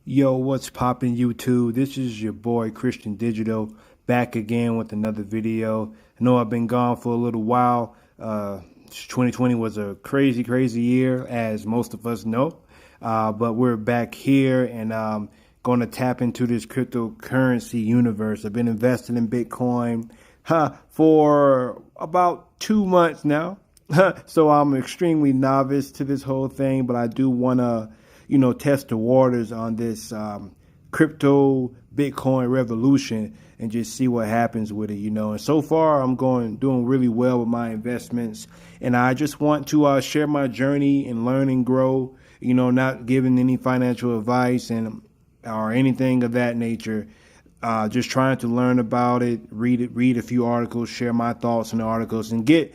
Yo, what's poppin' YouTube? This is your boy Christian Digital back again with another video. I know I've been gone for a little while. 2020 was a crazy year, as most of us know. But we're back here and going to tap into this cryptocurrency universe. I've been investing in Bitcoin for about 2 months now. So I'm extremely novice to this whole thing, but I do want to test the waters on this crypto Bitcoin revolution and just see what happens with it. And so far I'm doing really well with my investments, and I just want to share my journey and learn and grow. Not giving any financial advice or anything of that nature. Just trying to learn about it, read a few articles, share my thoughts on the articles, and get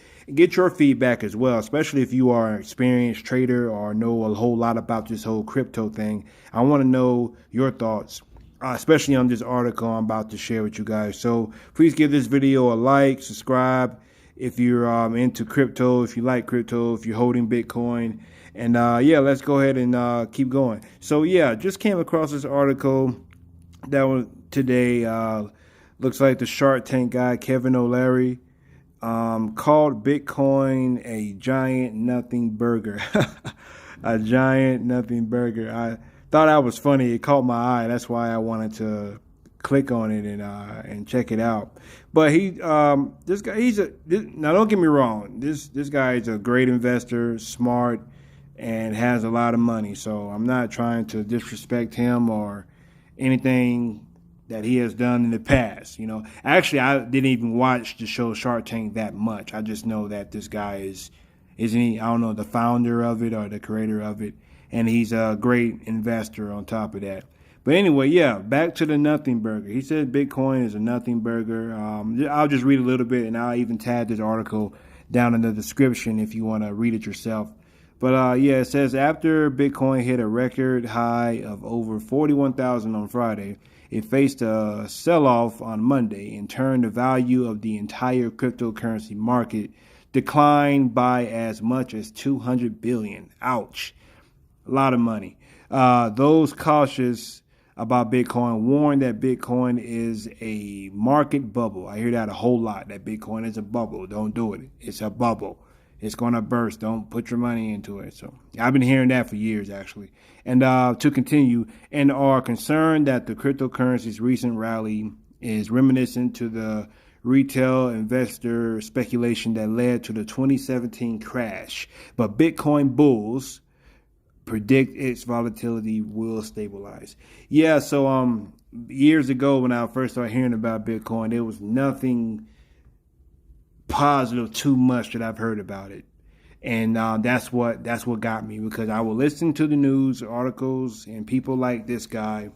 your feedback as well, especially if you are an experienced trader or know a whole lot about this whole crypto thing. I want to know your thoughts, especially on this article I'm about to share with you guys. So please give this video a like, subscribe if you're into crypto, if you like crypto, if you're holding Bitcoin. And yeah, let's go ahead and keep going. So yeah, just came across this article that was today. Looks like the Shark Tank guy, Kevin Oleary, called Bitcoin a giant nothing burger. A giant nothing burger. I thought that was funny. It caught my eye. That's why I wanted to click on it and check it out. But this guy, now don't get me wrong. This guy is a great investor, smart, and has a lot of money. So I'm not trying to disrespect him or anything that he has done in the past. Actually, I didn't even watch the show Shark Tank that much. I just know that this guy isn't he, I don't know, the founder of it or the creator of it, and he's a great investor on top of that. But anyway, yeah, back to the nothing burger. He said Bitcoin is a nothing burger. I'll just read a little bit, and I'll even tag this article down in the description if you want to read it yourself. But yeah, it says after Bitcoin hit a record high of over 41,000 on Friday, it faced a sell-off on Monday. In turn, the value of the entire cryptocurrency market declined by as much as 200 billion. Ouch. A lot of money. Those cautious about Bitcoin warn that Bitcoin is a market bubble. I hear that a whole lot, that Bitcoin is a bubble. Don't do it. It's a bubble. It's going to burst. Don't put your money into it. So I've been hearing that for years, actually. And to continue, and are concerned that the cryptocurrency's recent rally is reminiscent to the retail investor speculation that led to the 2017 crash. But Bitcoin bulls predict its volatility will stabilize. Yeah, so years ago when I first started hearing about Bitcoin, there was nothing positive too much that I've heard about it, and that's what got me, because I will listen to the news articles and people like this guy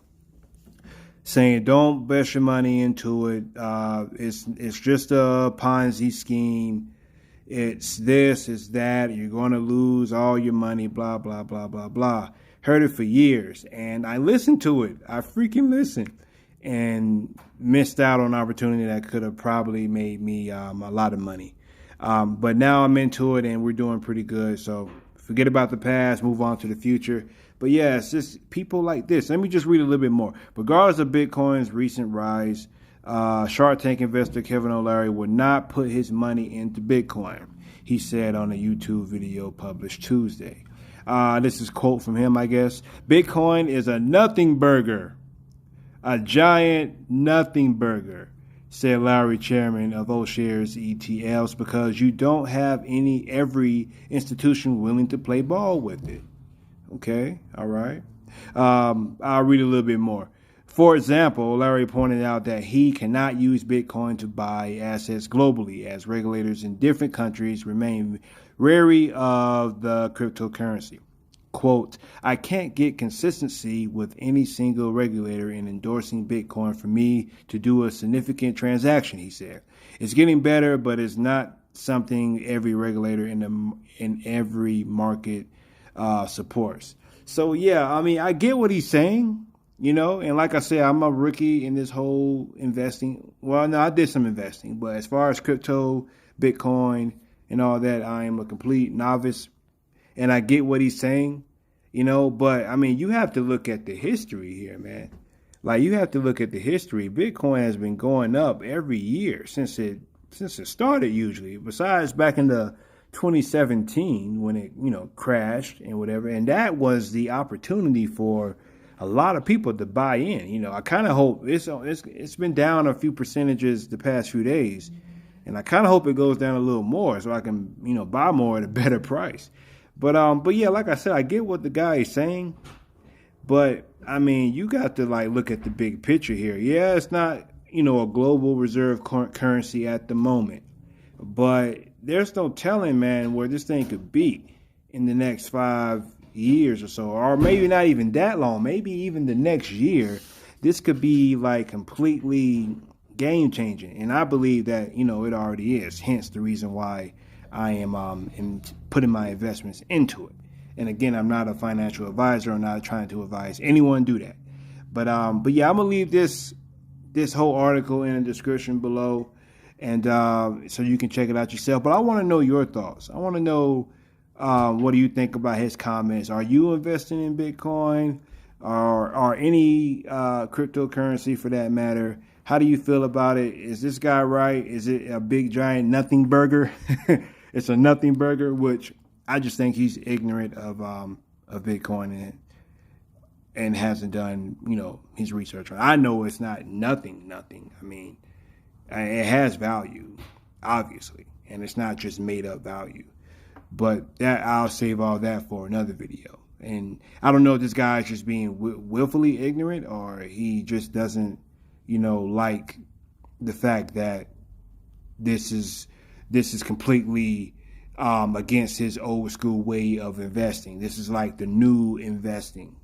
saying don't bet your money into it. It's just a Ponzi scheme. It's this, it's that. You're going to lose all your money. Blah blah blah blah blah. Heard it for years, and I listened to it. I freaking listened. And missed out on an opportunity that could have probably made me a lot of money. But now I'm into it and we're doing pretty good. So forget about the past, move on to the future. But yeah, it's just people like this. Let me just read a little bit more. Regardless of Bitcoin's recent rise, Shark Tank investor Kevin Oleary would not put his money into Bitcoin, he said on a YouTube video published Tuesday. This is a quote from him, I guess. Bitcoin is a nothing burger. A giant nothing burger, said Oleary, chairman of O'Shares ETLs, because you don't have every institution willing to play ball with it. Okay, all right. I'll read a little bit more. For example, Oleary pointed out that he cannot use Bitcoin to buy assets globally, as regulators in different countries remain wary of the cryptocurrency. Quote, I can't get consistency with any single regulator in endorsing Bitcoin for me to do a significant transaction, he said. It's getting better, but it's not something every regulator in every market supports. So, yeah, I mean, I get what he's saying, and like I said, I'm a rookie in this whole investing. Well, no, I did some investing, but as far as crypto, Bitcoin, and all that, I am a complete novice. And I get what he's saying. But I mean, you have to look at the history here, man. Like you have to look at the history. Bitcoin has been going up every year since it started usually. Besides back in the 2017 when it, crashed and whatever. And that was the opportunity for a lot of people to buy in. I kind of hope it's been down a few percentages the past few days. And I kind of hope it goes down a little more so I can, buy more at a better price. But yeah, like I said, I get what the guy is saying, but I mean, you got to like look at the big picture here. Yeah, it's not, a global reserve currency at the moment, but there's no telling, man, where this thing could be in the next 5 years or so, or maybe not even that long, maybe even the next year. This could be like completely game changing, and I believe that it already is. Hence the reason why I am putting my investments into it. And again, I'm not a financial advisor. I'm not trying to advise anyone do that. But yeah, I'm gonna leave this whole article in the description below, and so you can check it out yourself. But I want to know your thoughts. I want to know what do you think about his comments. Are you investing in Bitcoin or any cryptocurrency for that matter? How do you feel about it? Is this guy right? Is it a big giant nothing burger? It's a nothing burger, which I just think he's ignorant of Bitcoin and hasn't done, his research on it. I know it's not nothing. I mean, it has value, obviously, and it's not just made up value. But that I'll save all that for another video. And I don't know if this guy's just being willfully ignorant or he just doesn't, like the fact that this is completely against his old school way of investing. This is like the new investing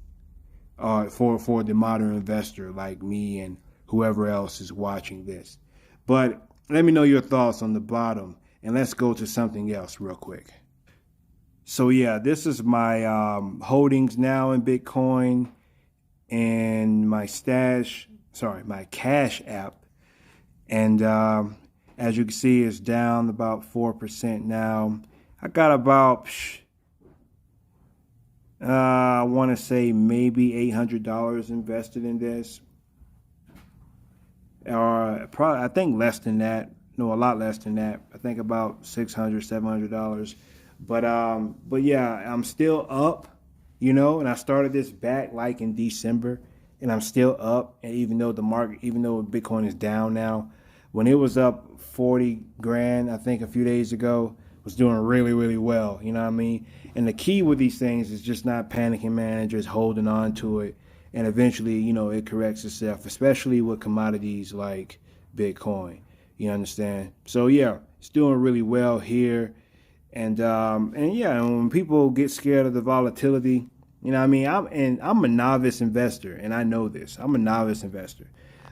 for the modern investor like me and whoever else is watching this. But let me know your thoughts on the bottom, and let's go to something else real quick. So yeah, this is my holdings now in Bitcoin and my my Cash App. And as you can see, it's down about 4% now. I got about, I want to say maybe $800 invested in this. Or probably, I think less than that. No, a lot less than that. I think about $600, $700. But yeah, I'm still up, and I started this back like in December, and I'm still up. And even though Bitcoin is down now, when it was up 40 grand, I think a few days ago, was doing really, really well. You know what I mean? And the key with these things is just not panicking, man, and just holding on to it. And eventually, it corrects itself, especially with commodities like Bitcoin. You understand? So yeah, it's doing really well here. And yeah, and when people get scared of the volatility, I'm a novice investor, and I know this. I'm a novice investor.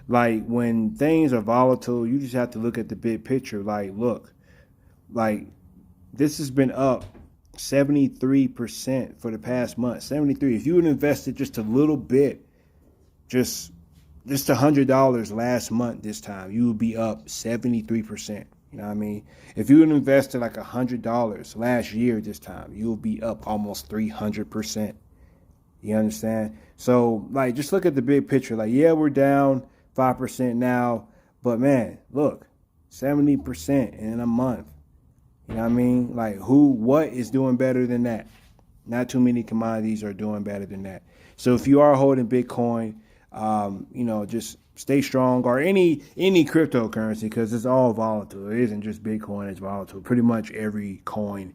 Like when things are volatile, you just have to look at the big picture. Like, look, like this has been up 73% for the past month. 73. If you would invested just a little bit, just $100 last month this time, you would be up 73%. You know what I mean? If you would invested like $100 last year this time, you'll be up almost 300%. You understand? So like, just look at the big picture. Like, yeah, we're down 5% now, but man, look, 70% in a month. You know what I mean? Like what is doing better than that? Not too many commodities are doing better than that. So if you are holding Bitcoin, just stay strong, or any cryptocurrency, because it's all volatile. It isn't just Bitcoin, it's volatile. Pretty much every coin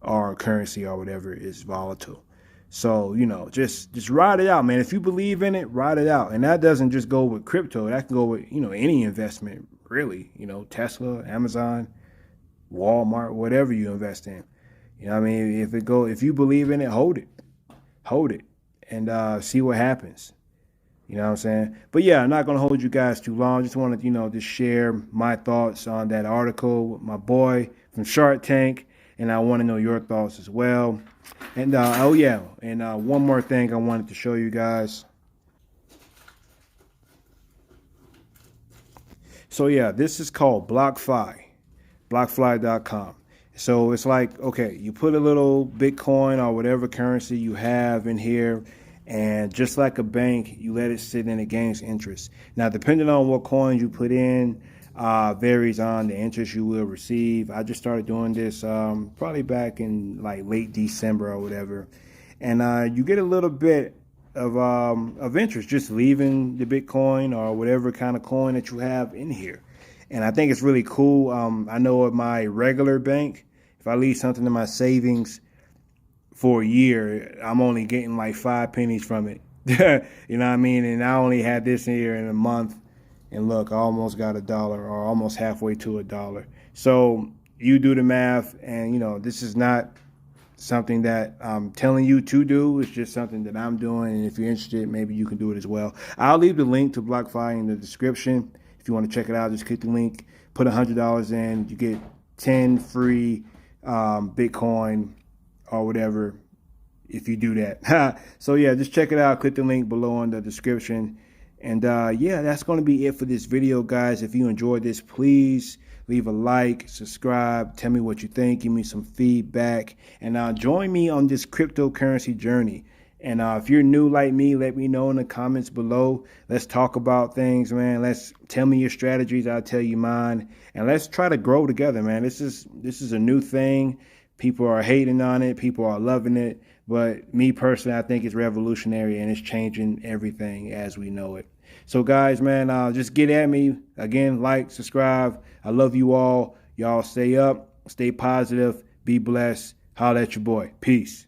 or currency or whatever is volatile. So, just ride it out, man. If you believe in it, ride it out. And that doesn't just go with crypto. That can go with, any investment, really. Tesla, Amazon, Walmart, whatever you invest in. You know what I mean? If you believe in it, hold it, and see what happens. You know what I'm saying? But yeah, I'm not going to hold you guys too long. Just wanted, to share my thoughts on that article with my boy from Shark Tank. And I want to know your thoughts as well. And, one more thing I wanted to show you guys. So yeah, this is called Blockfi, blockfi.com. So it's like, okay, you put a little Bitcoin or whatever currency you have in here, and just like a bank, you let it sit and it gains interest. Now, depending on what coins you put in, varies on the interest you will receive. I just started doing this probably back in like late December or whatever, and you get a little bit of interest just leaving the Bitcoin or whatever kind of coin that you have in here. And I think it's really cool. I know at my regular bank, if I leave something in my savings for a year, I'm only getting like 5 pennies from it. You know what I mean? And I only had this here in a month, and look, I almost got $1 or almost halfway to $1. So you do the math, and you know, this is not something that I'm telling you to do. It's just something that I'm doing, and if you're interested, maybe you can do it as well. I'll leave the link to Blockfi in the description. If you want to check it out, just click the link, put $100 in, you get 10 free Bitcoin or whatever if you do that. So yeah, just check it out. Click the link below in the description. And yeah, that's going to be it for this video, guys. If you enjoyed this, please leave a like, subscribe, tell me what you think, give me some feedback, and join me on this cryptocurrency journey. And if you're new like me, let me know in the comments below. Let's talk about things, man. Let's tell me your strategies. I'll tell you mine, and let's try to grow together, man. This is a new thing. People are hating on it. People are loving it. But me personally, I think it's revolutionary, and it's changing everything as we know it. So guys, man, just get at me. Again, like, subscribe. I love you all. Y'all stay up, stay positive, be blessed. Holla at your boy. Peace.